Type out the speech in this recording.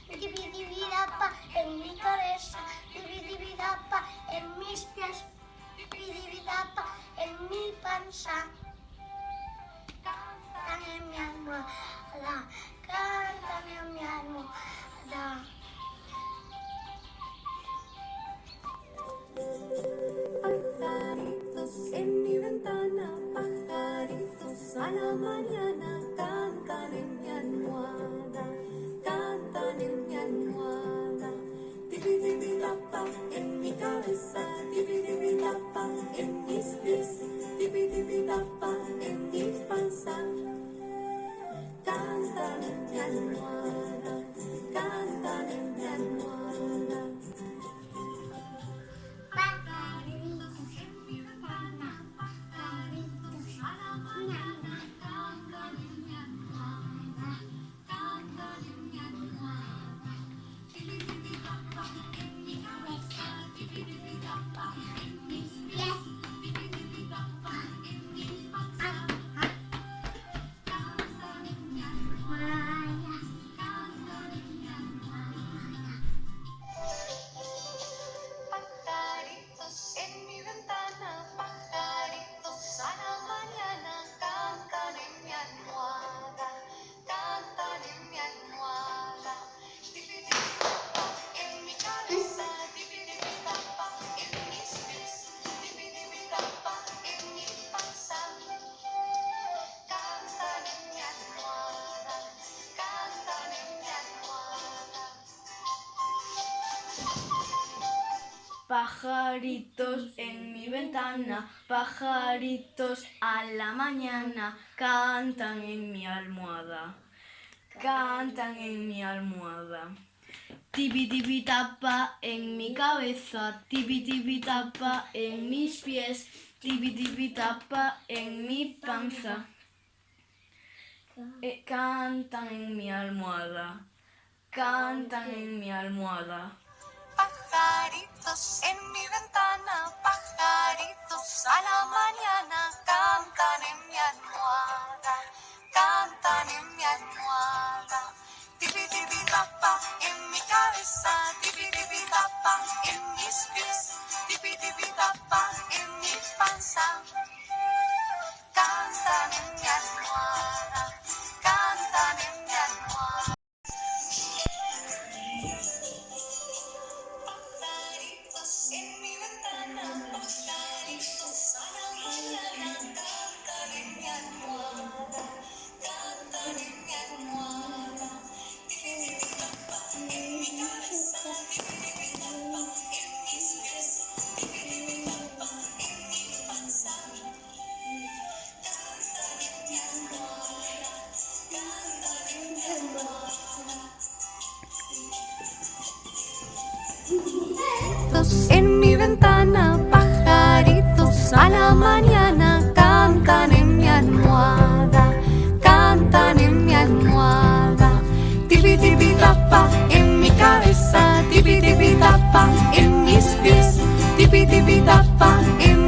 Dibidibidapa en mi cabeza, dibidibidapa en mis pies, dibidibidapa en mi panza. Cantan en mi almohada, cantan en mi almohada. Pajaritos en mi ventana, pajaritos a la mañana, cantan en mi almohada, cantan en mi almohada. Dibidibidapa en mi cabeza, dibidibidapa en mis pies, dibidibidapa en mi panza. Cantan en mi almohada, cantan en mi almohada. Pajaritos en mi ventana, pajaritos a la mañana, cantan en mi almohada, cantan en mi almohada. Tibitibitapa en mi cabeza, tibitibitapa en mis pies, tibitibitapa en mi panza. Cantan en mi almohada, cantan en mi almohada. Pajaritos en mi ventana, pajaritos a la mañana, cantan en mi almohada, cantan en mi almohada. Dibidibidapa en mi cabeza, dibidibidapa en mis pies, dibidibidapa en mi panza. Cantan en mi almohada, cantan en mi almohada. En mi ventana, pajaritos a la mañana, cantan en mi almohada, cantan en mi almohada. Dibidibidapa en mi cabeza, dibidibidapa en mis pies, dibidibidapa en mi panza. Cantan en mi almohada, cantan en mi almohada. En mi ventana, pajaritos a la mañana, cantan en mi almohada, cantan en mi almohada. Dibidibidapa en mi cabeza, dibidibidapa en mis pies, dibidibidapa en